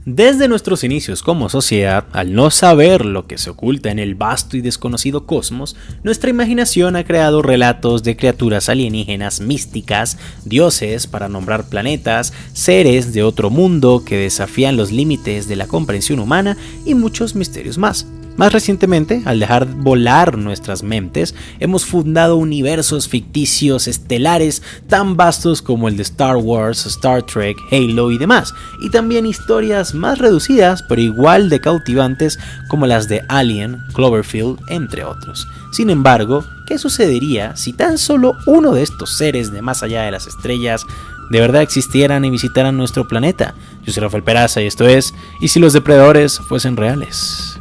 Desde nuestros inicios como sociedad, al no saber lo que se oculta en el vasto y desconocido cosmos, nuestra imaginación ha creado relatos de criaturas alienígenas místicas, dioses para nombrar planetas, seres de otro mundo que desafían los límites de la comprensión humana y muchos misterios más. Más recientemente, al dejar volar nuestras mentes, hemos fundado universos ficticios estelares tan vastos como el de Star Wars, Star Trek, Halo y demás, y también historias más reducidas pero igual de cautivantes como las de Alien, Cloverfield, entre otros. Sin embargo, ¿qué sucedería si tan solo uno de estos seres de más allá de las estrellas de verdad existieran y visitaran nuestro planeta? Yo soy Rafael Peraza y esto es ¿Y si los depredadores fuesen reales?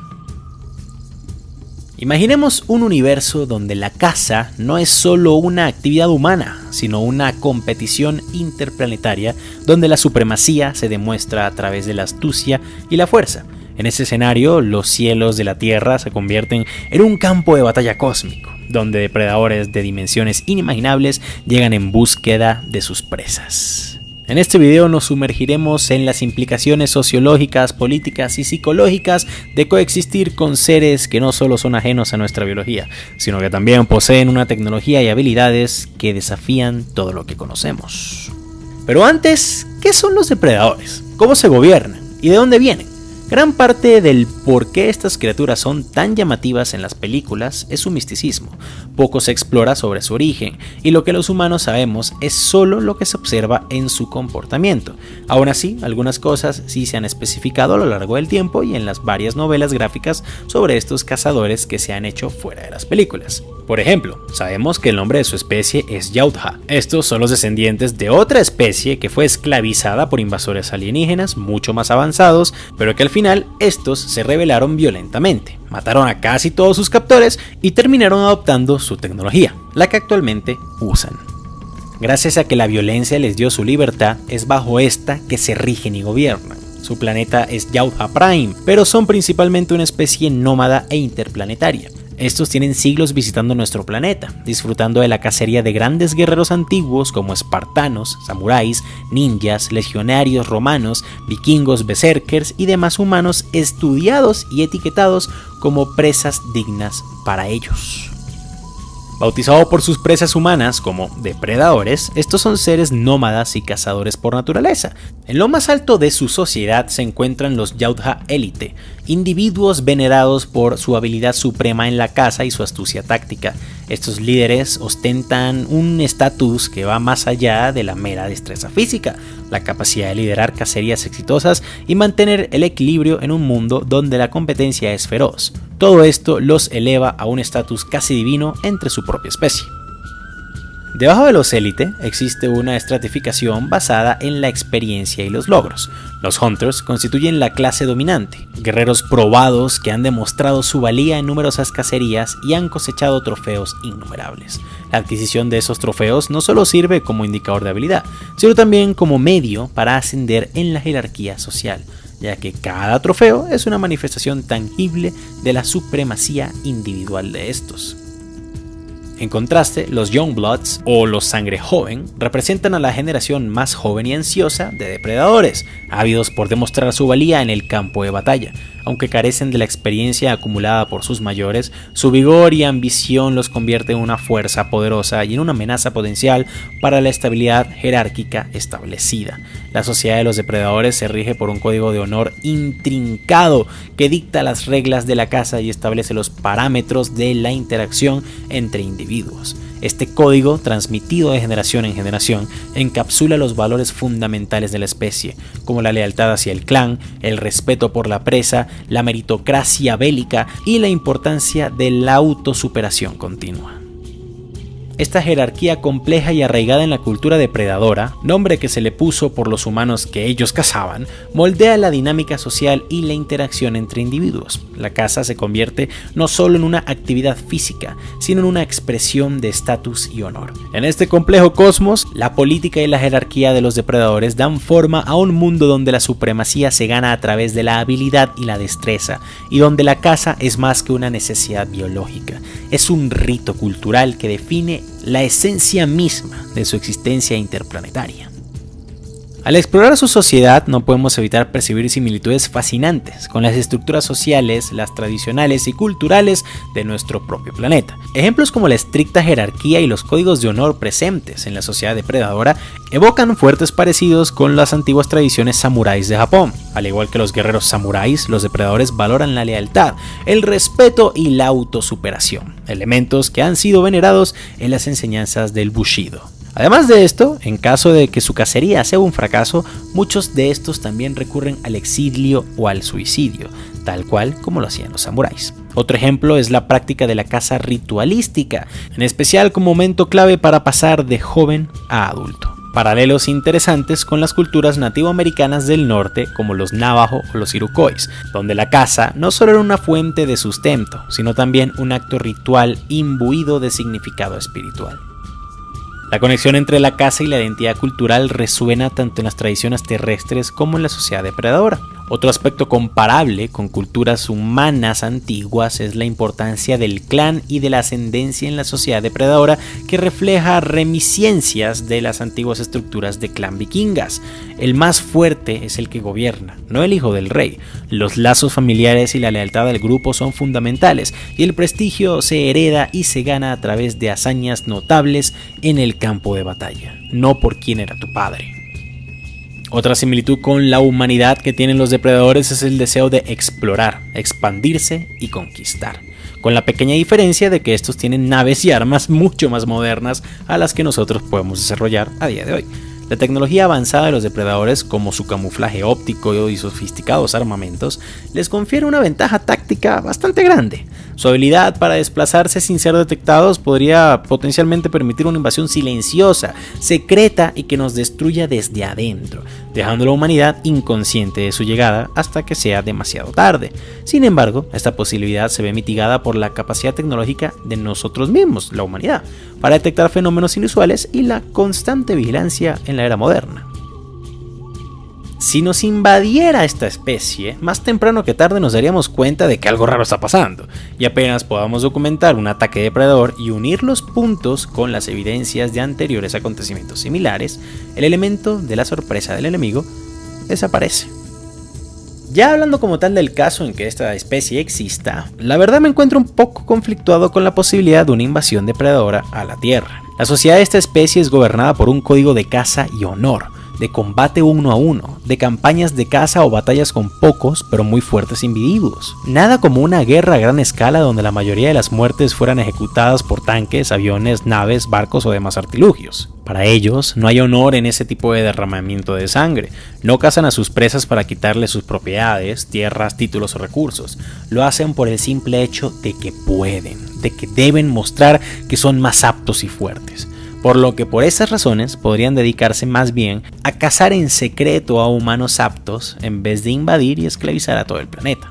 Imaginemos un universo donde la caza no es solo una actividad humana, sino una competición interplanetaria donde la supremacía se demuestra a través de la astucia y la fuerza. En ese escenario, los cielos de la Tierra se convierten en un campo de batalla cósmico, donde depredadores de dimensiones inimaginables llegan en búsqueda de sus presas. En este video nos sumergiremos en las implicaciones sociológicas, políticas y psicológicas de coexistir con seres que no solo son ajenos a nuestra biología, sino que también poseen una tecnología y habilidades que desafían todo lo que conocemos. Pero antes, ¿qué son los depredadores? ¿Cómo se gobiernan? ¿Y de dónde vienen? Gran parte del por qué estas criaturas son tan llamativas en las películas es su misticismo. Poco se explora sobre su origen, y lo que los humanos sabemos es solo lo que se observa en su comportamiento. Aún así, algunas cosas sí se han especificado a lo largo del tiempo y en las varias novelas gráficas sobre estos cazadores que se han hecho fuera de las películas. Por ejemplo, sabemos que el nombre de su especie es Yautja. Estos son los descendientes de otra especie que fue esclavizada por invasores alienígenas mucho más avanzados, pero que al final estos se rebelaron violentamente, mataron a casi todos sus captores y terminaron adoptando su tecnología, la que actualmente usan. Gracias a que la violencia les dio su libertad, es bajo esta que se rigen y gobiernan. Su planeta es Yautja Prime, pero son principalmente una especie nómada e interplanetaria. Estos tienen siglos visitando nuestro planeta, disfrutando de la cacería de grandes guerreros antiguos como espartanos, samuráis, ninjas, legionarios romanos, vikingos, berserkers y demás humanos estudiados y etiquetados como presas dignas para ellos. Bautizado por sus presas humanas como depredadores, estos son seres nómadas y cazadores por naturaleza. En lo más alto de su sociedad se encuentran los Yautja Élite, individuos venerados por su habilidad suprema en la caza y su astucia táctica. Estos líderes ostentan un estatus que va más allá de la mera destreza física, la capacidad de liderar cacerías exitosas y mantener el equilibrio en un mundo donde la competencia es feroz. Todo esto los eleva a un estatus casi divino entre su propia especie. Debajo de los élite existe una estratificación basada en la experiencia y los logros. Los Hunters constituyen la clase dominante, guerreros probados que han demostrado su valía en numerosas cacerías y han cosechado trofeos innumerables. La adquisición de esos trofeos no solo sirve como indicador de habilidad, sino también como medio para ascender en la jerarquía social, ya que cada trofeo es una manifestación tangible de la supremacía individual de estos. En contraste, los Youngbloods o los sangre joven representan a la generación más joven y ansiosa de depredadores, ávidos por demostrar su valía en el campo de batalla. Aunque carecen de la experiencia acumulada por sus mayores, su vigor y ambición los convierte en una fuerza poderosa y en una amenaza potencial para la estabilidad jerárquica establecida. La sociedad de los depredadores se rige por un código de honor intrincado que dicta las reglas de la caza y establece los parámetros de la interacción entre individuos. Este código, transmitido de generación en generación, encapsula los valores fundamentales de la especie, como la lealtad hacia el clan, el respeto por la presa, la meritocracia bélica y la importancia de la autosuperación continua. Esta jerarquía compleja y arraigada en la cultura depredadora, nombre que se le puso por los humanos que ellos cazaban, moldea la dinámica social y la interacción entre individuos. La caza se convierte no solo en una actividad física, sino en una expresión de estatus y honor. En este complejo cosmos, la política y la jerarquía de los depredadores dan forma a un mundo donde la supremacía se gana a través de la habilidad y la destreza, y donde la caza es más que una necesidad biológica. Es un rito cultural que define la esencia misma de su existencia interplanetaria. Al explorar su sociedad no podemos evitar percibir similitudes fascinantes con las estructuras sociales, las tradicionales y culturales de nuestro propio planeta. Ejemplos como la estricta jerarquía y los códigos de honor presentes en la sociedad depredadora evocan fuertes parecidos con las antiguas tradiciones samuráis de Japón. Al igual que los guerreros samuráis, los depredadores valoran la lealtad, el respeto y la autosuperación, elementos que han sido venerados en las enseñanzas del Bushido. Además de esto, en caso de que su cacería sea un fracaso, muchos de estos también recurren al exilio o al suicidio, tal cual como lo hacían los samuráis. Otro ejemplo es la práctica de la caza ritualística, en especial como momento clave para pasar de joven a adulto. Paralelos interesantes con las culturas nativoamericanas del norte como los Navajo o los Iroquois, donde la caza no solo era una fuente de sustento, sino también un acto ritual imbuido de significado espiritual. La conexión entre la caza y la identidad cultural resuena tanto en las tradiciones terrestres como en la sociedad depredadora. Otro aspecto comparable con culturas humanas antiguas es la importancia del clan y de la ascendencia en la sociedad depredadora, que refleja reminiscencias de las antiguas estructuras de clan vikingas. El más fuerte es el que gobierna, no el hijo del rey. Los lazos familiares y la lealtad del grupo son fundamentales, y el prestigio se hereda y se gana a través de hazañas notables en el campo de batalla, no por quién era tu padre. Otra similitud con la humanidad que tienen los depredadores es el deseo de explorar, expandirse y conquistar, con la pequeña diferencia de que estos tienen naves y armas mucho más modernas a las que nosotros podemos desarrollar a día de hoy. La tecnología avanzada de los depredadores, como su camuflaje óptico y sofisticados armamentos, les confiere una ventaja táctica bastante grande. Su habilidad para desplazarse sin ser detectados podría potencialmente permitir una invasión silenciosa, secreta y que nos destruya desde adentro, dejando a la humanidad inconsciente de su llegada hasta que sea demasiado tarde. Sin embargo, esta posibilidad se ve mitigada por la capacidad tecnológica de nosotros mismos, la humanidad, para detectar fenómenos inusuales y la constante vigilancia en la era moderna. Si nos invadiera esta especie, más temprano que tarde nos daríamos cuenta de que algo raro está pasando, y apenas podamos documentar un ataque depredador y unir los puntos con las evidencias de anteriores acontecimientos similares, el elemento de la sorpresa del enemigo desaparece. Ya hablando como tal del caso en que esta especie exista, la verdad me encuentro un poco conflictuado con la posibilidad de una invasión depredadora a la Tierra. La sociedad de esta especie es gobernada por un código de caza y honor, de combate uno a uno, de campañas de caza o batallas con pocos pero muy fuertes individuos. Nada como una guerra a gran escala donde la mayoría de las muertes fueran ejecutadas por tanques, aviones, naves, barcos o demás artilugios. Para ellos no hay honor en ese tipo de derramamiento de sangre. No cazan a sus presas para quitarles sus propiedades, tierras, títulos o recursos. Lo hacen por el simple hecho de que pueden, de que deben mostrar que son más aptos y fuertes. Por lo que por esas razones podrían dedicarse más bien a cazar en secreto a humanos aptos en vez de invadir y esclavizar a todo el planeta.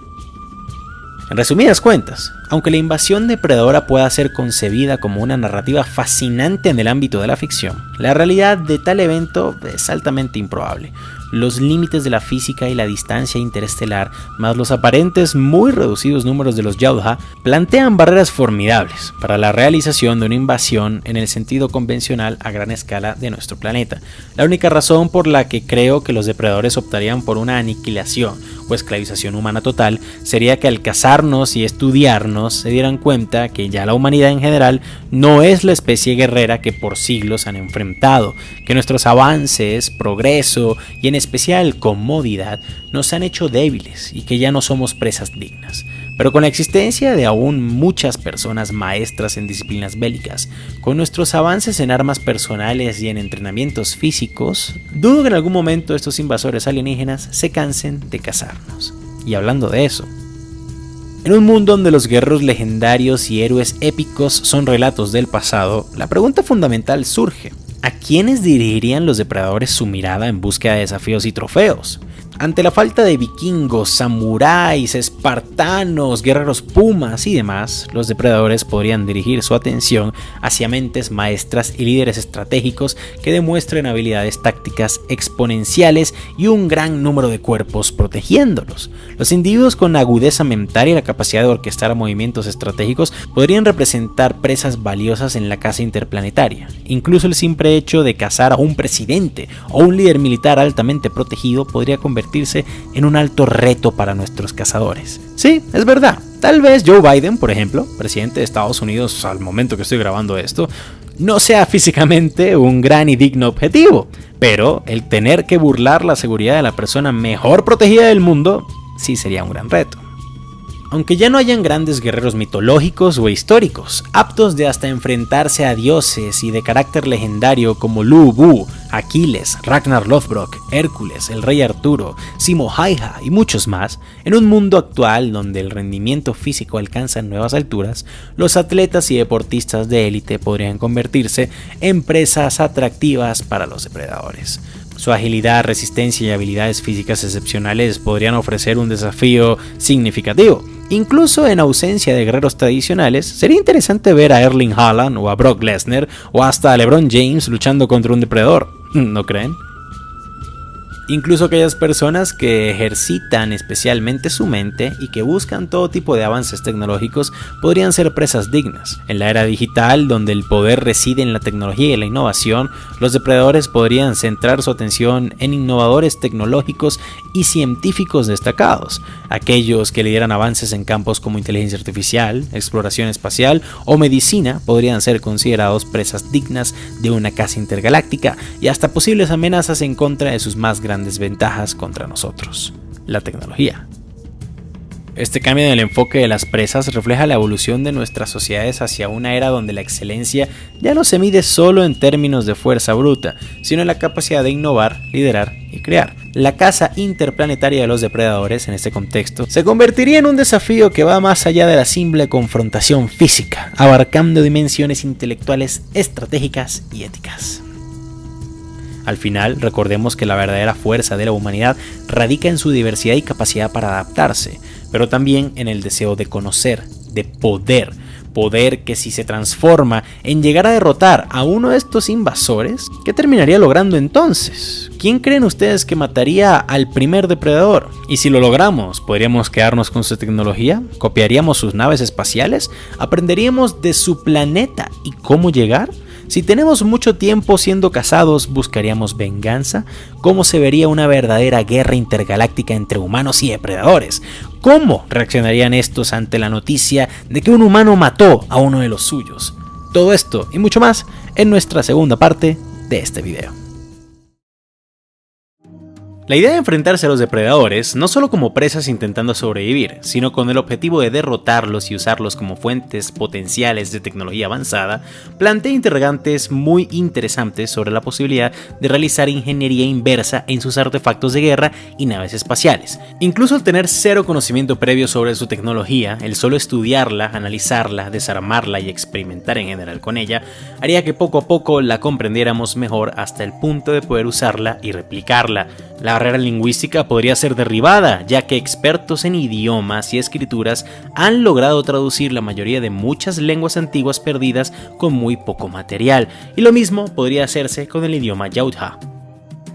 En resumidas cuentas, aunque la invasión depredadora pueda ser concebida como una narrativa fascinante en el ámbito de la ficción, la realidad de tal evento es altamente improbable. Los límites de la física y la distancia interestelar, más los aparentes muy reducidos números de los Yautja, plantean barreras formidables para la realización de una invasión en el sentido convencional a gran escala de nuestro planeta. La única razón por la que creo que los depredadores optarían por una aniquilación o esclavización humana total sería que al cazarnos y estudiarnos se dieran cuenta que ya la humanidad en general no es la especie guerrera que por siglos han enfrentado, que nuestros avances, progreso y en especial comodidad nos han hecho débiles y que ya no somos presas dignas. Pero con la existencia de aún muchas personas maestras en disciplinas bélicas, con nuestros avances en armas personales y en entrenamientos físicos, dudo que en algún momento estos invasores alienígenas se cansen de cazarnos. Y hablando de eso, en un mundo donde los guerreros legendarios y héroes épicos son relatos del pasado, la pregunta fundamental surge: ¿a quiénes dirigirían los depredadores su mirada en búsqueda de desafíos y trofeos? Ante la falta de vikingos, samuráis, espartanos, guerreros pumas y demás, los depredadores podrían dirigir su atención hacia mentes maestras y líderes estratégicos que demuestren habilidades tácticas exponenciales y un gran número de cuerpos protegiéndolos. Los individuos con agudeza mental y la capacidad de orquestar movimientos estratégicos podrían representar presas valiosas en la caza interplanetaria. Incluso el simple hecho de cazar a un presidente o un líder militar altamente protegido podría convertirse en un alto reto para nuestros cazadores. Sí, es verdad. Tal vez Joe Biden, por ejemplo, presidente de Estados Unidos al momento que estoy grabando esto, no sea físicamente un gran y digno objetivo, pero el tener que burlar la seguridad de la persona mejor protegida del mundo sí sería un gran reto. Aunque ya no hayan grandes guerreros mitológicos o históricos, aptos de hasta enfrentarse a dioses y de carácter legendario como Lu Bu, Aquiles, Ragnar Lothbrok, Hércules, el rey Arturo, Simo Haija y muchos más, en un mundo actual donde el rendimiento físico alcanza nuevas alturas, los atletas y deportistas de élite podrían convertirse en presas atractivas para los depredadores. Su agilidad, resistencia y habilidades físicas excepcionales podrían ofrecer un desafío significativo. Incluso en ausencia de guerreros tradicionales, sería interesante ver a Erling Haaland o a Brock Lesnar o hasta a LeBron James luchando contra un depredador, ¿no creen? Incluso aquellas personas que ejercitan especialmente su mente y que buscan todo tipo de avances tecnológicos podrían ser presas dignas. En la era digital, donde el poder reside en la tecnología y la innovación, los depredadores podrían centrar su atención en innovadores tecnológicos y científicos destacados, aquellos que lideran avances en campos como inteligencia artificial, exploración espacial o medicina podrían ser considerados presas dignas de una caza intergaláctica y hasta posibles amenazas en contra de sus más grandes ventajas contra nosotros, la tecnología. Este cambio en el enfoque de las presas refleja la evolución de nuestras sociedades hacia una era donde la excelencia ya no se mide solo en términos de fuerza bruta, sino en la capacidad de innovar, liderar y crear. La caza interplanetaria de los depredadores en este contexto se convertiría en un desafío que va más allá de la simple confrontación física, abarcando dimensiones intelectuales, estratégicas y éticas. Al final, recordemos que la verdadera fuerza de la humanidad radica en su diversidad y capacidad para adaptarse, pero también en el deseo de conocer, de poder que si se transforma en llegar a derrotar a uno de estos invasores, ¿qué terminaría logrando entonces? ¿Quién creen ustedes que mataría al primer depredador? Y si lo logramos, ¿podríamos quedarnos con su tecnología? ¿Copiaríamos sus naves espaciales? ¿Aprenderíamos de su planeta y cómo llegar? Si tenemos mucho tiempo siendo cazados, ¿buscaríamos venganza? ¿Cómo se vería una verdadera guerra intergaláctica entre humanos y depredadores? ¿Cómo reaccionarían estos ante la noticia de que un humano mató a uno de los suyos? Todo esto y mucho más en nuestra segunda parte de este video. La idea de enfrentarse a los depredadores, no solo como presas intentando sobrevivir, sino con el objetivo de derrotarlos y usarlos como fuentes potenciales de tecnología avanzada, plantea interrogantes muy interesantes sobre la posibilidad de realizar ingeniería inversa en sus artefactos de guerra y naves espaciales. Incluso al tener cero conocimiento previo sobre su tecnología, el solo estudiarla, analizarla, desarmarla y experimentar en general con ella, haría que poco a poco la comprendiéramos mejor hasta el punto de poder usarla y replicarla. La barrera lingüística podría ser derribada, ya que expertos en idiomas y escrituras han logrado traducir la mayoría de muchas lenguas antiguas perdidas con muy poco material, y lo mismo podría hacerse con el idioma Yautja.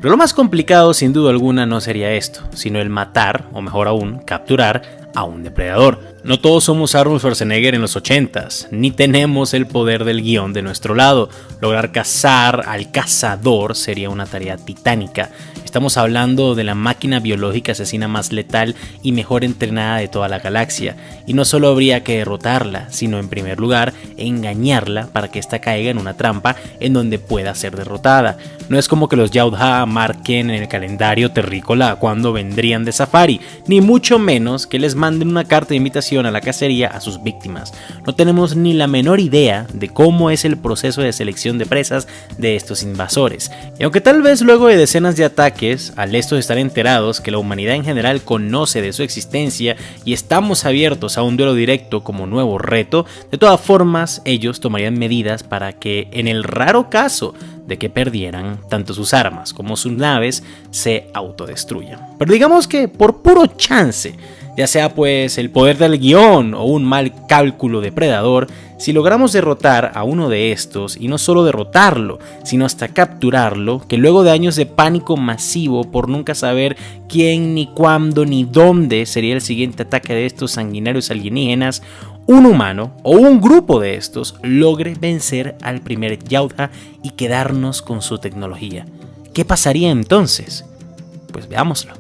Pero lo más complicado sin duda alguna no sería esto, sino el matar, o mejor aún, capturar a un depredador. No todos somos Arnold Schwarzenegger en los 80s, ni tenemos el poder del guión de nuestro lado. Lograr cazar al cazador sería una tarea titánica. Estamos hablando de la máquina biológica asesina más letal y mejor entrenada de toda la galaxia, y no solo habría que derrotarla, sino en primer lugar engañarla para que ésta caiga en una trampa en donde pueda ser derrotada. No es como que los Yautja marquen en el calendario terrícola cuando vendrían de safari, ni mucho menos que les manden una carta de invitación a la cacería a sus víctimas. No tenemos ni la menor idea de cómo es el proceso de selección de presas de estos invasores, y aunque tal vez luego de decenas de ataques, al estos estar enterados que la humanidad en general conoce de su existencia y estamos abiertos a un duelo directo como nuevo reto, de todas formas ellos tomarían medidas para que, en el raro caso de que perdieran tanto sus armas como sus naves se autodestruyan. Pero digamos que por puro chance, ya sea pues el poder del guión o un mal cálculo depredador, si logramos derrotar a uno de estos, y no solo derrotarlo, sino hasta capturarlo, que luego de años de pánico masivo por nunca saber quién, ni cuándo, ni dónde sería el siguiente ataque de estos sanguinarios alienígenas, un humano o un grupo de estos logre vencer al primer Yautja y quedarnos con su tecnología. ¿Qué pasaría entonces? Pues veámoslo.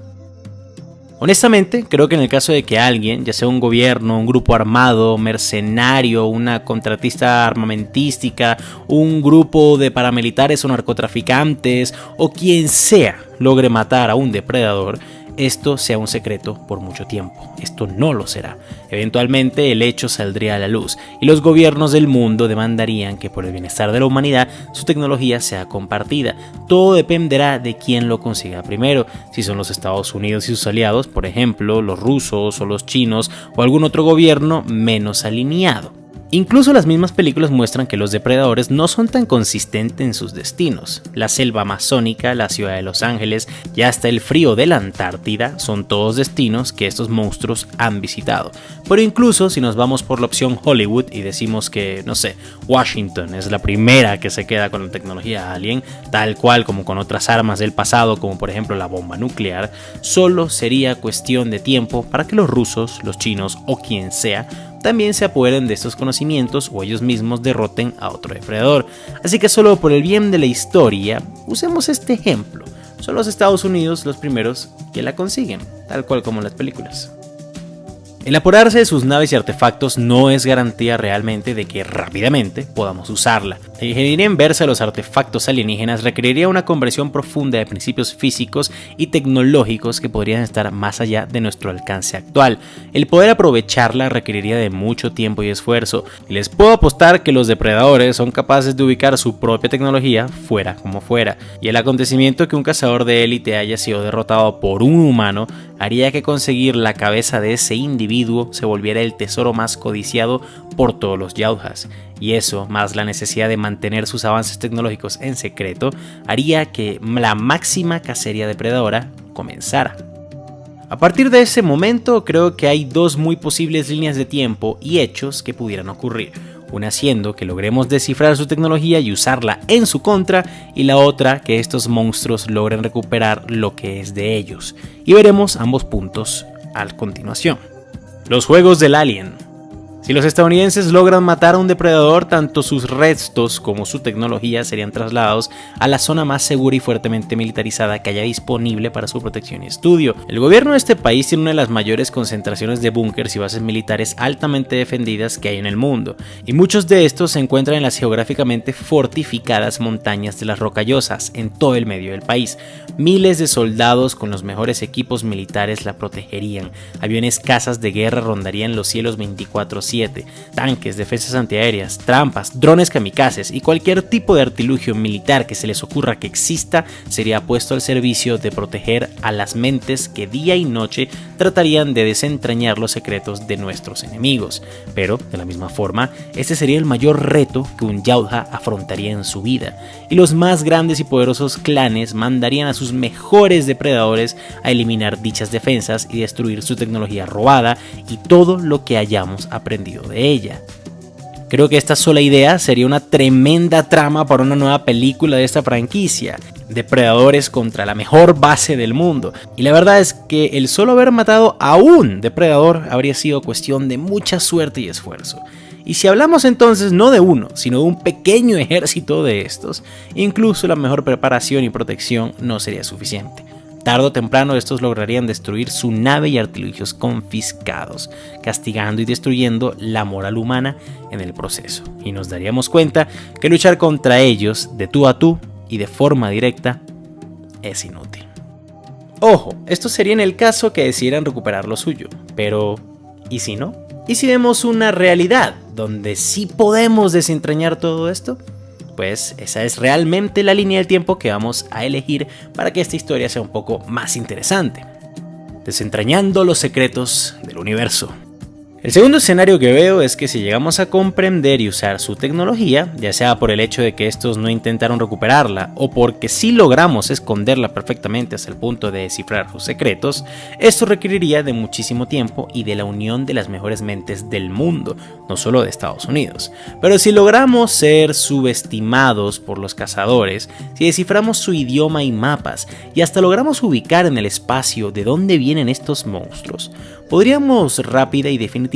Honestamente, creo que en el caso de que alguien, ya sea un gobierno, un grupo armado, mercenario, una contratista armamentística, un grupo de paramilitares o narcotraficantes, o quien sea, logre matar a un depredador, esto sea un secreto por mucho tiempo. Esto no lo será. Eventualmente el hecho saldría a la luz y los gobiernos del mundo demandarían que por el bienestar de la humanidad su tecnología sea compartida. Todo dependerá de quién lo consiga primero, si son los Estados Unidos y sus aliados, por ejemplo, los rusos o los chinos, o algún otro gobierno menos alineado. Incluso las mismas películas muestran que los depredadores no son tan consistentes en sus destinos. La selva amazónica, la ciudad de Los Ángeles y hasta el frío de la Antártida son todos destinos que estos monstruos han visitado. Pero incluso si nos vamos por la opción Hollywood y decimos que, no sé, Washington es la primera que se queda con la tecnología alien, tal cual como con otras armas del pasado, como por ejemplo la bomba nuclear, solo sería cuestión de tiempo para que los rusos, los chinos o quien sea también se apoderen de estos conocimientos o ellos mismos derroten a otro depredador. Así que solo por el bien de la historia, usemos este ejemplo. Son los Estados Unidos los primeros que la consiguen, tal cual como en las películas. El apoderarse de sus naves y artefactos no es garantía realmente de que rápidamente podamos usarla. La ingeniería inversa de los artefactos alienígenas requeriría una conversión profunda de principios físicos y tecnológicos que podrían estar más allá de nuestro alcance actual. El poder aprovecharla requeriría de mucho tiempo y esfuerzo, y les puedo apostar que los depredadores son capaces de ubicar su propia tecnología fuera como fuera, y el acontecimiento que un cazador de élite haya sido derrotado por un humano haría que conseguir la cabeza de ese individuo se volviera el tesoro más codiciado por todos los Yautjas, y eso, más la necesidad de mantener sus avances tecnológicos en secreto, haría que la máxima cacería depredadora comenzara. A partir de ese momento, creo que hay dos muy posibles líneas de tiempo y hechos que pudieran ocurrir. Una siendo que logremos descifrar su tecnología y usarla en su contra, y la otra que estos monstruos logren recuperar lo que es de ellos. Y veremos ambos puntos a continuación. Los juegos del alien. Si los estadounidenses logran matar a un depredador, tanto sus restos como su tecnología serían trasladados a la zona más segura y fuertemente militarizada que haya disponible para su protección y estudio. El gobierno de este país tiene una de las mayores concentraciones de búnkers y bases militares altamente defendidas que hay en el mundo, y muchos de estos se encuentran en las geográficamente fortificadas montañas de las Rocallosas, en todo el medio del país. Miles de soldados con los mejores equipos militares la protegerían, aviones cazas de guerra rondarían los cielos 24/7, tanques, defensas antiaéreas, trampas, drones kamikazes y cualquier tipo de artilugio militar que se les ocurra que exista sería puesto al servicio de proteger a las mentes que día y noche tratarían de desentrañar los secretos de nuestros enemigos. Pero, de la misma forma, este sería el mayor reto que un Yautja afrontaría en su vida, y los más grandes y poderosos clanes mandarían a sus mejores depredadores a eliminar dichas defensas y destruir su tecnología robada y todo lo que hayamos aprendido de ella. Creo que esta sola idea sería una tremenda trama para una nueva película de esta franquicia, depredadores contra la mejor base del mundo. Y la verdad es que el solo haber matado a un depredador habría sido cuestión de mucha suerte y esfuerzo. Y si hablamos entonces no de uno, sino de un pequeño ejército de estos, incluso la mejor preparación y protección no sería suficiente. Tarde o temprano estos lograrían destruir su nave y artilugios confiscados, castigando y destruyendo la moral humana en el proceso. Y nos daríamos cuenta que luchar contra ellos de tú a tú y de forma directa es inútil. Ojo, esto sería en el caso que decidieran recuperar lo suyo, pero ¿y si no? ¿Y si vemos una realidad donde sí podemos desentrañar todo esto? Pues esa es realmente la línea del tiempo que vamos a elegir para que esta historia sea un poco más interesante. Desentrañando los secretos del universo. El segundo escenario que veo es que si llegamos a comprender y usar su tecnología, ya sea por el hecho de que estos no intentaron recuperarla o porque sí logramos esconderla perfectamente hasta el punto de descifrar sus secretos, esto requeriría de muchísimo tiempo y de la unión de las mejores mentes del mundo, no solo de Estados Unidos. Pero si logramos ser subestimados por los cazadores, si desciframos su idioma y mapas y hasta logramos ubicar en el espacio de dónde vienen estos monstruos, podríamos rápida y definitivamente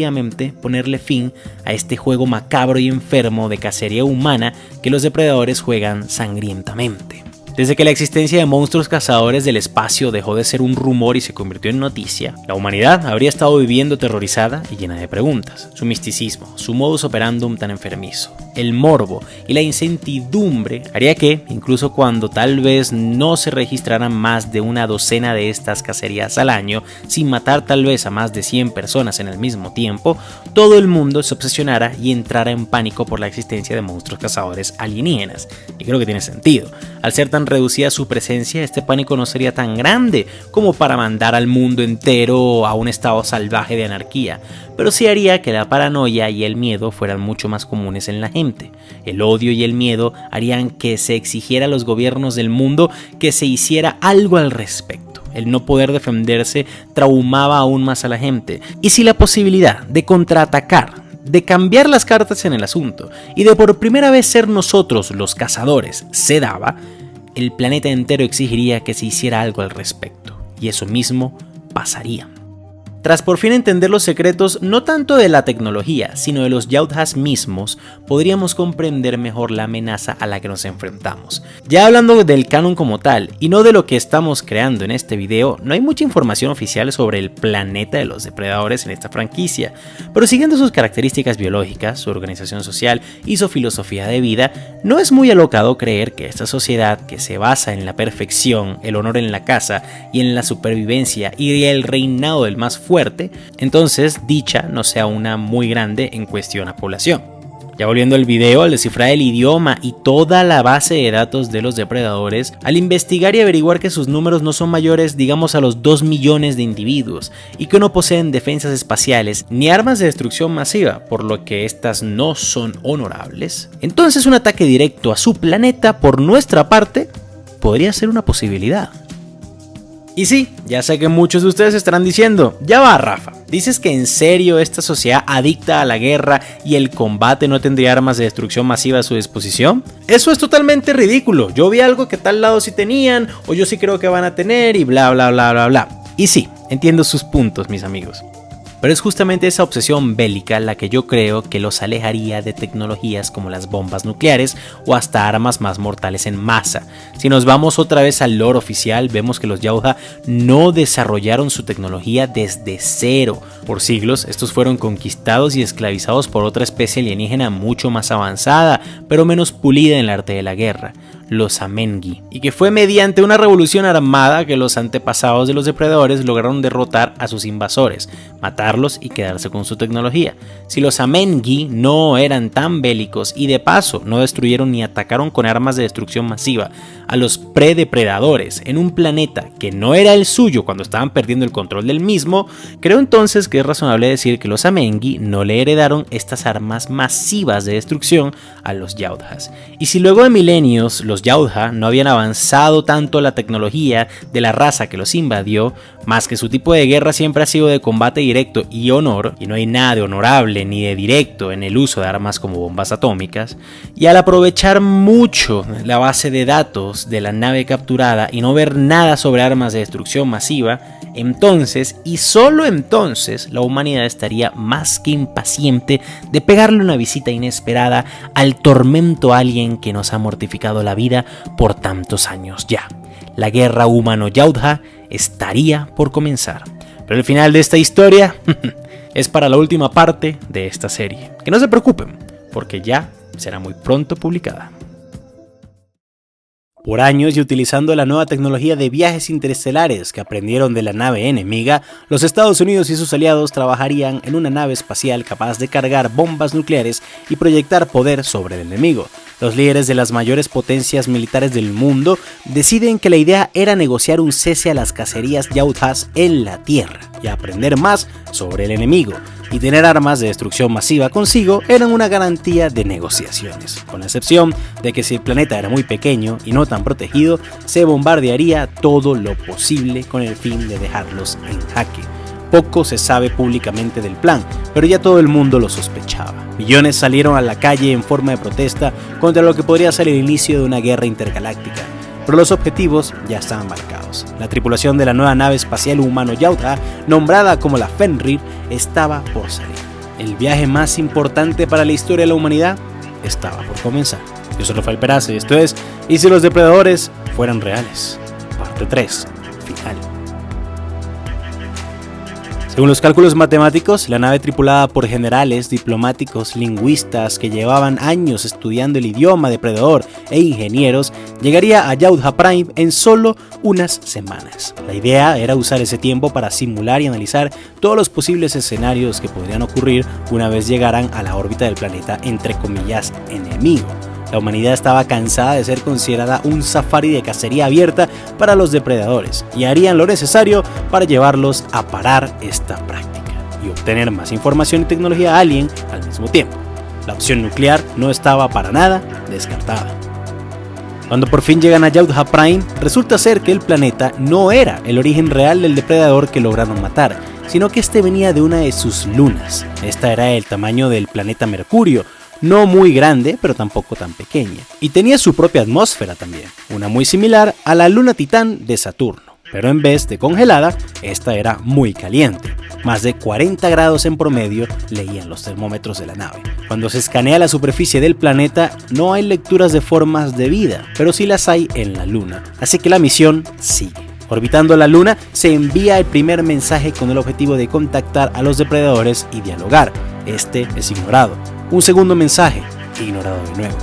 ponerle fin a este juego macabro y enfermo de cacería humana que los depredadores juegan sangrientamente. Desde que la existencia de monstruos cazadores del espacio dejó de ser un rumor y se convirtió en noticia, la humanidad habría estado viviendo aterrorizada y llena de preguntas. Su misticismo, su modus operandum tan enfermizo, el morbo y la incertidumbre haría que, incluso cuando tal vez no se registraran más de una docena de estas cacerías al año, sin matar tal vez a más de 100 personas en el mismo tiempo, todo el mundo se obsesionara y entrara en pánico por la existencia de monstruos cazadores alienígenas. Y creo que tiene sentido. Al ser tan reducida su presencia, este pánico no sería tan grande como para mandar al mundo entero a un estado salvaje de anarquía, pero sí haría que la paranoia y el miedo fueran mucho más comunes en la gente. El odio y el miedo harían que se exigiera a los gobiernos del mundo que se hiciera algo al respecto. El no poder defenderse traumaba aún más a la gente, y si la posibilidad de contraatacar, de cambiar las cartas en el asunto y de por primera vez ser nosotros los cazadores se daba, el planeta entero exigiría que se hiciera algo al respecto, y eso mismo pasaría. Tras por fin entender los secretos no tanto de la tecnología, sino de los Yautjas mismos, podríamos comprender mejor la amenaza a la que nos enfrentamos. Ya hablando del canon como tal, y no de lo que estamos creando en este video, no hay mucha información oficial sobre el planeta de los depredadores en esta franquicia, pero siguiendo sus características biológicas, su organización social y su filosofía de vida, no es muy alocado creer que esta sociedad, que se basa en la perfección, el honor en la caza y en la supervivencia y el reinado del más fuerte, entonces dicha no sea una muy grande en cuestión a población. Ya volviendo al video, al descifrar el idioma y toda la base de datos de los depredadores, al investigar y averiguar que sus números no son mayores, digamos, a los 2 millones de individuos y que no poseen defensas espaciales ni armas de destrucción masiva, por lo que estas no son honorables, entonces un ataque directo a su planeta por nuestra parte podría ser una posibilidad. Y sí, ya sé que muchos de ustedes estarán diciendo, ya va Rafa, ¿dices que en serio esta sociedad adicta a la guerra y el combate no tendría armas de destrucción masiva a su disposición? Eso es totalmente ridículo, yo vi algo que tal lado sí tenían, o yo sí creo que van a tener y bla bla bla bla bla. Y sí, entiendo sus puntos, mis amigos. Pero es justamente esa obsesión bélica la que yo creo que los alejaría de tecnologías como las bombas nucleares o hasta armas más mortales en masa. Si nos vamos otra vez al lore oficial, vemos que los Yautja no desarrollaron su tecnología desde cero. Por siglos, estos fueron conquistados y esclavizados por otra especie alienígena mucho más avanzada, pero menos pulida en el arte de la guerra, los Amengi, y que fue mediante una revolución armada que los antepasados de los depredadores lograron derrotar a sus invasores, matarlos y quedarse con su tecnología. Si los Amengi no eran tan bélicos y de paso no destruyeron ni atacaron con armas de destrucción masiva a los predepredadores en un planeta que no era el suyo cuando estaban perdiendo el control del mismo, creo entonces que es razonable decir que los Amengi no le heredaron estas armas masivas de destrucción a los Yautjas. Y si luego de milenios los Yautja no habían avanzado tanto la tecnología de la raza que los invadió, más que su tipo de guerra siempre ha sido de combate directo y honor, y no hay nada de honorable ni de directo en el uso de armas como bombas atómicas, y al aprovechar mucho la base de datos de la nave capturada y no ver nada sobre armas de destrucción masiva, entonces y solo entonces la humanidad estaría más que impaciente de pegarle una visita inesperada al tormento alien que nos ha mortificado la vida por tantos años ya. La guerra humano-Yautja estaría por comenzar. Pero el final de esta historia es para la última parte de esta serie. Que no se preocupen, porque ya será muy pronto publicada. Por años y utilizando la nueva tecnología de viajes interestelares que aprendieron de la nave enemiga, los Estados Unidos y sus aliados trabajarían en una nave espacial capaz de cargar bombas nucleares y proyectar poder sobre el enemigo. Los líderes de las mayores potencias militares del mundo deciden que la idea era negociar un cese a las cacerías Yautjas en la Tierra y aprender más sobre el enemigo. y tener armas de destrucción masiva consigo eran una garantía de negociaciones, con la excepción de que si el planeta era muy pequeño y no tan protegido, se bombardearía todo lo posible con el fin de dejarlos en jaque. Poco se sabe públicamente del plan, pero ya todo el mundo lo sospechaba. Millones salieron a la calle en forma de protesta contra lo que podría ser el inicio de una guerra intergaláctica, pero los objetivos ya estaban marcados. La tripulación de la nueva nave espacial humano Yautja, nombrada como la Fenrir, estaba por salir. El viaje más importante para la historia de la humanidad estaba por comenzar. Yo soy Rafael Peraza y esto es ¿Y si los depredadores fueran reales? Parte 3, final. Según los cálculos matemáticos, la nave tripulada por generales, diplomáticos, lingüistas que llevaban años estudiando el idioma depredador e ingenieros, llegaría a Yautja Prime en solo unas semanas. La idea era usar ese tiempo para simular y analizar todos los posibles escenarios que podrían ocurrir una vez llegaran a la órbita del planeta entre comillas enemigo. La humanidad estaba cansada de ser considerada un safari de cacería abierta para los depredadores y harían lo necesario para llevarlos a parar esta práctica y obtener más información y tecnología alien al mismo tiempo. La opción nuclear no estaba para nada descartada. Cuando por fin llegan a Yautja Prime, resulta ser que el planeta no era el origen real del depredador que lograron matar, sino que este venía de una de sus lunas. Esta era del tamaño del planeta Mercurio, no muy grande, pero tampoco tan pequeña, y tenía su propia atmósfera también, una muy similar a la luna Titán de Saturno, pero en vez de congelada, esta era muy caliente. Más de 40 grados en promedio leían los termómetros de la nave. Cuando se escanea la superficie del planeta, no hay lecturas de formas de vida, pero sí las hay en la luna, así que la misión sigue. Orbitando la luna, se envía el primer mensaje con el objetivo de contactar a los depredadores y dialogar. Este es ignorado. Un segundo mensaje, ignorado de nuevo.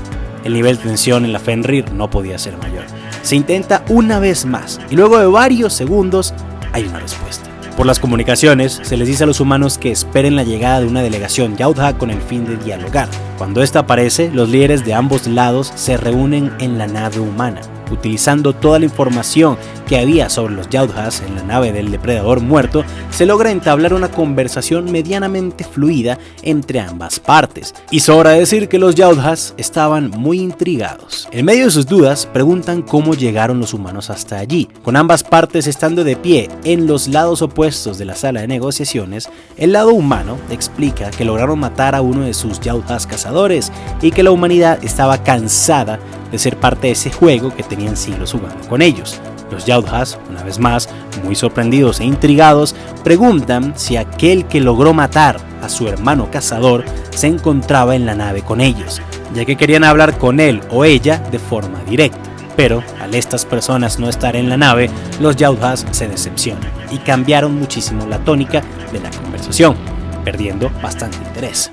El nivel de tensión en la Fenrir no podía ser mayor. Se intenta una vez más y luego de varios segundos hay una respuesta. Por las comunicaciones, se les dice a los humanos que esperen la llegada de una delegación Yautja con el fin de dialogar. Cuando esta aparece, los líderes de ambos lados se reúnen en la nave humana. Utilizando toda la información que había sobre los Yautjas en la nave del depredador muerto, se logra entablar una conversación medianamente fluida entre ambas partes. Y sobra decir que los Yautjas estaban muy intrigados. En medio de sus dudas, preguntan cómo llegaron los humanos hasta allí. Con ambas partes estando de pie en los lados opuestos de la sala de negociaciones, el lado humano explica que lograron matar a uno de sus Yautjas cazadores y que la humanidad estaba cansada de ser parte de ese juego que tenían siglos jugando con ellos. Los Yautjas, una vez más, muy sorprendidos e intrigados, preguntan si aquel que logró matar a su hermano cazador se encontraba en la nave con ellos, ya que querían hablar con él o ella de forma directa. Pero al estas personas no estar en la nave, los Yautjas se decepcionan y cambiaron muchísimo la tónica de la conversación, perdiendo bastante interés.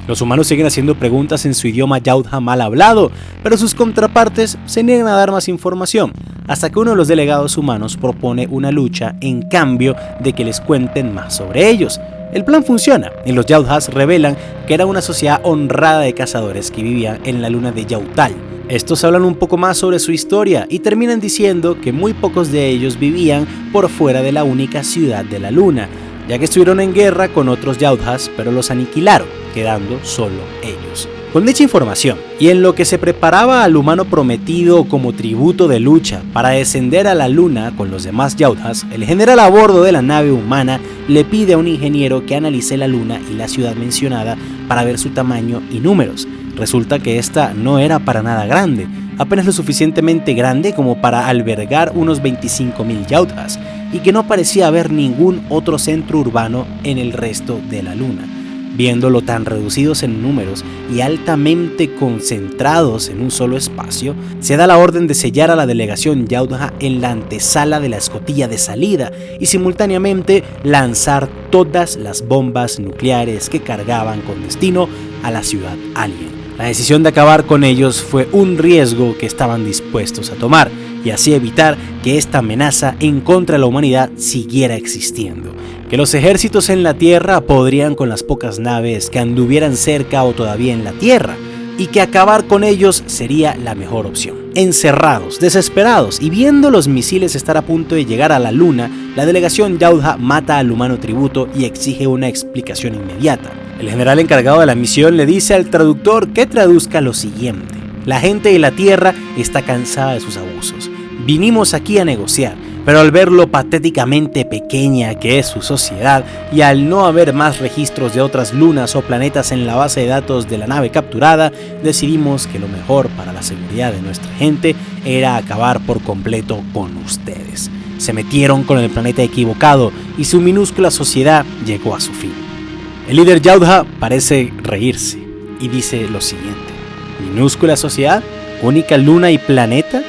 Los humanos siguen haciendo preguntas en su idioma Yautja mal hablado, pero sus contrapartes se niegan a dar más información, hasta que uno de los delegados humanos propone una lucha en cambio de que les cuenten más sobre ellos. El plan funciona y los Yautjas revelan que era una sociedad honrada de cazadores que vivían en la luna de Yautal. Estos hablan un poco más sobre su historia y terminan diciendo que muy pocos de ellos vivían por fuera de la única ciudad de la luna, ya que estuvieron en guerra con otros Yautjas, pero los aniquilaron, quedando solo ellos. Con dicha información, y en lo que se preparaba al humano prometido como tributo de lucha para descender a la luna con los demás Yautjas, el general a bordo de la nave humana le pide a un ingeniero que analice la luna y la ciudad mencionada para ver su tamaño y números. Resulta que esta no era para nada grande, apenas lo suficientemente grande como para albergar unos 25.000 Yautjas, y que no parecía haber ningún otro centro urbano en el resto de la luna. Viéndolo tan reducidos en números y altamente concentrados en un solo espacio, se da la orden de sellar a la delegación Yautja en la antesala de la escotilla de salida y simultáneamente lanzar todas las bombas nucleares que cargaban con destino a la ciudad alien. La decisión de acabar con ellos fue un riesgo que estaban dispuestos a tomar y así evitar que esta amenaza en contra de la humanidad siguiera existiendo. Que los ejércitos en la Tierra podrían con las pocas naves que anduvieran cerca o todavía en la Tierra, y que acabar con ellos sería la mejor opción. Encerrados, desesperados y viendo los misiles estar a punto de llegar a la luna, la delegación Yautja mata al humano tributo y exige una explicación inmediata. El general encargado de la misión le dice al traductor que traduzca lo siguiente: la gente de la Tierra está cansada de sus abusos. Vinimos aquí a negociar, pero al ver lo patéticamente pequeña que es su sociedad y al no haber más registros de otras lunas o planetas en la base de datos de la nave capturada, decidimos que lo mejor para la seguridad de nuestra gente era acabar por completo con ustedes. Se metieron con el planeta equivocado y su minúscula sociedad llegó a su fin. El líder Yautja parece reírse y dice lo siguiente: ¿minúscula sociedad? ¿Única luna y planeta?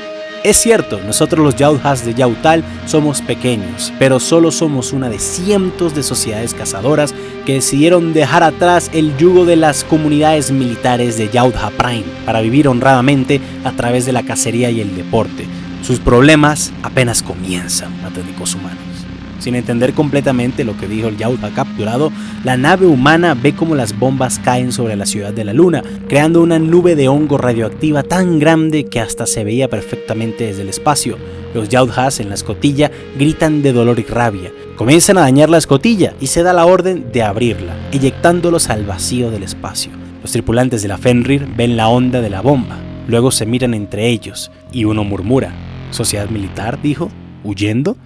Es cierto, nosotros los Yautjas de Yautal somos pequeños, pero solo somos una de cientos de sociedades cazadoras que decidieron dejar atrás el yugo de las comunidades militares de Yautja Prime para vivir honradamente a través de la cacería y el deporte. Sus problemas apenas comienzan, patéticos humanos. Sin entender completamente lo que dijo el Yautja capturado, la nave humana ve cómo las bombas caen sobre la ciudad de la luna, creando una nube de hongo radioactiva tan grande que hasta se veía perfectamente desde el espacio. Los Yautjas en la escotilla gritan de dolor y rabia. Comienzan a dañar la escotilla y se da la orden de abrirla, eyectándolos al vacío del espacio. Los tripulantes de la Fenrir ven la onda de la bomba, luego se miran entre ellos y uno murmura: ¿sociedad militar? Dijo, ¿huyendo?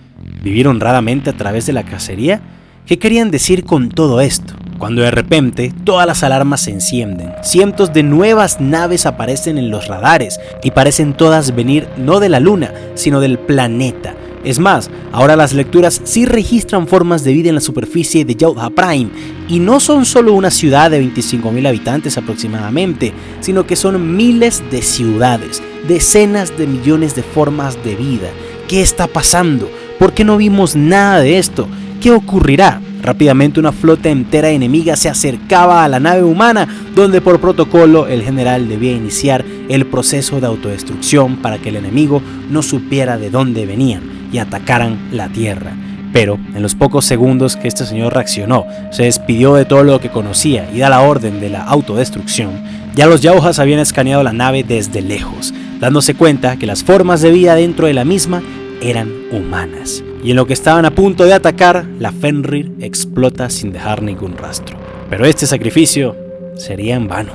¿Vivir honradamente a través de la cacería? ¿Qué querían decir con todo esto? Cuando de repente todas las alarmas se encienden, cientos de nuevas naves aparecen en los radares y parecen todas venir no de la luna, sino del planeta. Es más, ahora las lecturas sí registran formas de vida en la superficie de Yautja Prime, y no son solo una ciudad de 25.000 habitantes aproximadamente, sino que son miles de ciudades, decenas de millones de formas de vida. ¿Qué está pasando? ¿Por qué no vimos nada de esto? ¿Qué ocurrirá? Rápidamente una flota entera enemiga se acercaba a la nave humana, donde por protocolo el general debía iniciar el proceso de autodestrucción para que el enemigo no supiera de dónde venían y atacaran la Tierra. Pero en los pocos segundos que este señor reaccionó, se despidió de todo lo que conocía y da la orden de la autodestrucción. Ya los Yautjas habían escaneado la nave desde lejos, dándose cuenta que las formas de vida dentro de la misma eran humanas, y en lo que estaban a punto de atacar, la Fenrir explota sin dejar ningún rastro. Pero este sacrificio sería en vano.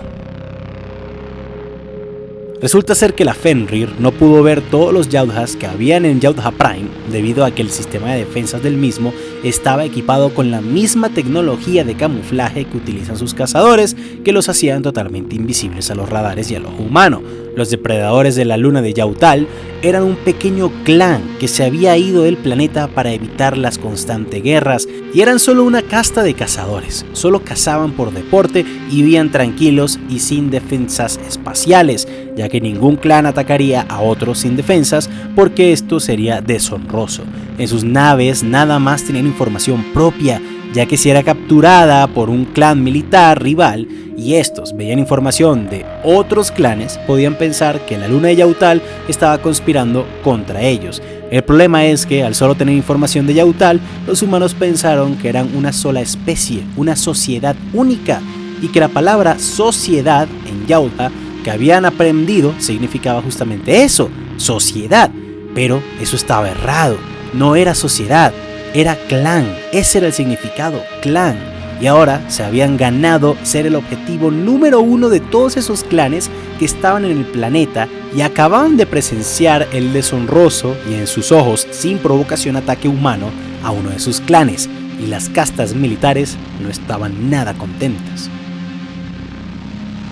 Resulta ser que la Fenrir no pudo ver todos los Yautjas que habían en Yautja Prime debido a que el sistema de defensas del mismo estaba equipado con la misma tecnología de camuflaje que utilizan sus cazadores, que los hacían totalmente invisibles a los radares y al ojo humano. Los depredadores de la luna de Yautal eran un pequeño clan que se había ido del planeta para evitar las constantes guerras, y eran solo una casta de cazadores. Solo cazaban por deporte y vivían tranquilos y sin defensas espaciales, ya que ningún clan atacaría a otro sin defensas, porque esto sería deshonroso. En sus naves nada más tenían información propia, ya que si era capturada por un clan militar rival y estos veían información de otros clanes, podían pensar que la luna de Yautal estaba conspirando contra ellos. El problema es que al solo tener información de Yautal, los humanos pensaron que eran una sola especie, una sociedad única, y que la palabra sociedad en Yautja que habían aprendido significaba justamente eso, sociedad. Pero eso estaba errado, no era sociedad, era clan. Ese era el significado, clan. Y ahora se habían ganado ser el objetivo número uno de todos esos clanes que estaban en el planeta y acababan de presenciar el deshonroso y en sus ojos sin provocación ataque humano a uno de sus clanes, y las castas militares no estaban nada contentas.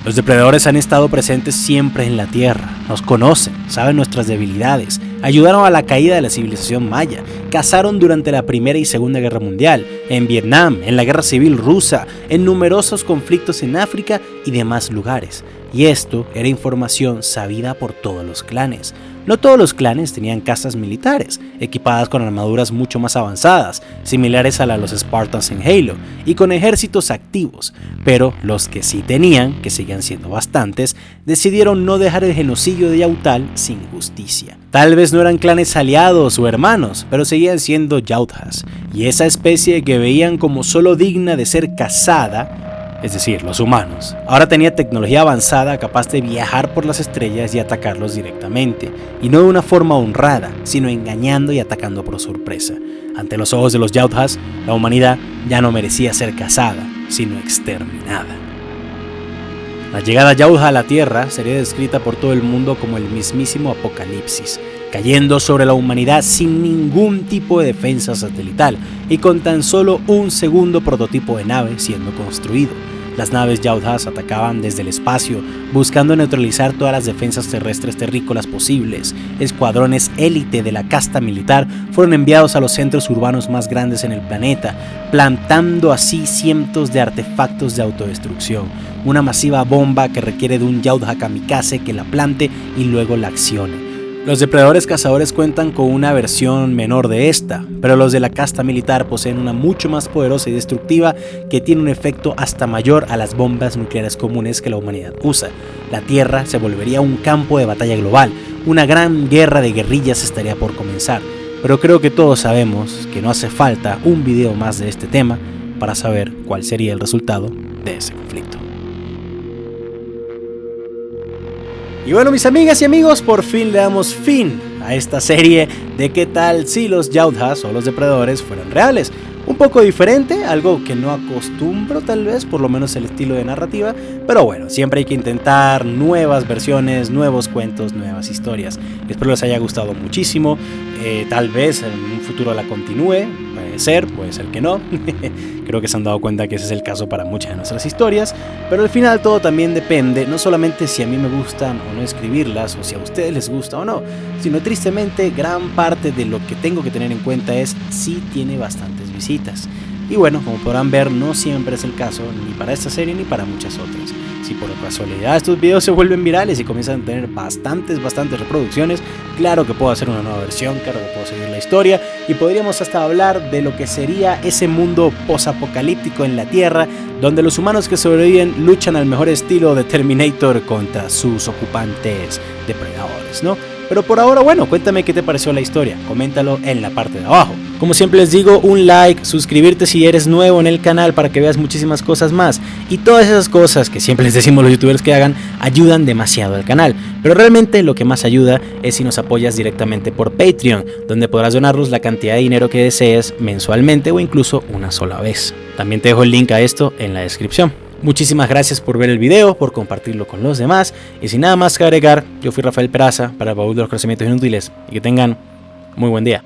Los depredadores han estado presentes siempre en la Tierra, nos conocen, saben nuestras debilidades, ayudaron a la caída de la civilización maya, cazaron durante la Primera y Segunda Guerra Mundial, en Vietnam, en la Guerra Civil Rusa, en numerosos conflictos en África y demás lugares. Y esto era información sabida por todos los clanes. No todos los clanes tenían casas militares, equipadas con armaduras mucho más avanzadas, similares a la de los Spartans en Halo, y con ejércitos activos, pero los que sí tenían, que seguían siendo bastantes, decidieron no dejar el genocidio de Yautal sin justicia. Tal vez no eran clanes aliados o hermanos, pero seguían siendo Yautjas, y esa especie que veían como solo digna de ser cazada, es decir, los humanos, ahora tenía tecnología avanzada capaz de viajar por las estrellas y atacarlos directamente, y no de una forma honrada, sino engañando y atacando por sorpresa. Ante los ojos de los Yautjas, la humanidad ya no merecía ser cazada, sino exterminada. La llegada Yautja a la Tierra sería descrita por todo el mundo como el mismísimo apocalipsis, cayendo sobre la humanidad sin ningún tipo de defensa satelital y con tan solo un segundo prototipo de nave siendo construido. Las naves Yautjas atacaban desde el espacio, buscando neutralizar todas las defensas terrestres terrícolas posibles. Escuadrones élite de la casta militar fueron enviados a los centros urbanos más grandes en el planeta, plantando así cientos de artefactos de autodestrucción. Una masiva bomba que requiere de un Yautja kamikaze que la plante y luego la accione. Los depredadores cazadores cuentan con una versión menor de esta, pero los de la casta militar poseen una mucho más poderosa y destructiva que tiene un efecto hasta mayor a las bombas nucleares comunes que la humanidad usa. La Tierra se volvería un campo de batalla global, una gran guerra de guerrillas estaría por comenzar, pero creo que todos sabemos que no hace falta un video más de este tema para saber cuál sería el resultado de ese conflicto. Y bueno, mis amigas y amigos, por fin le damos fin a esta serie de qué tal si los Yautjas o los depredadores fueran reales. Un poco diferente, algo que no acostumbro tal vez, por lo menos el estilo de narrativa, pero bueno, siempre hay que intentar nuevas versiones, nuevos cuentos, nuevas historias. Espero les haya gustado muchísimo, tal vez en un futuro la continúe, puede ser que no. Creo que se han dado cuenta que ese es el caso para muchas de nuestras historias, pero al final todo también depende, no solamente si a mí me gustan o no escribirlas, o si a ustedes les gusta o no, sino tristemente gran parte de lo que tengo que tener en cuenta es si tiene bastantes visitas. Y bueno, como podrán ver, no siempre es el caso, ni para esta serie ni para muchas otras. Si por casualidad estos videos se vuelven virales y comienzan a tener bastantes reproducciones, claro que puedo hacer una nueva versión, claro que puedo seguir la historia y podríamos hasta hablar de lo que sería ese mundo posapocalíptico en la Tierra, donde los humanos que sobreviven luchan al mejor estilo de Terminator contra sus ocupantes depredadores, ¿no? Pero por ahora, bueno, cuéntame qué te pareció la historia, coméntalo en la parte de abajo. Como siempre les digo, un like, suscribirte si eres nuevo en el canal para que veas muchísimas cosas más. Y todas esas cosas que siempre les decimos los youtubers que hagan, ayudan demasiado al canal. Pero realmente lo que más ayuda es si nos apoyas directamente por Patreon, donde podrás donarnos la cantidad de dinero que desees mensualmente o incluso una sola vez. También te dejo el link a esto en la descripción. Muchísimas gracias por ver el video, por compartirlo con los demás y sin nada más que agregar, yo fui Rafael Peraza para el Baúl de los Conocimientos Inútiles y que tengan muy buen día.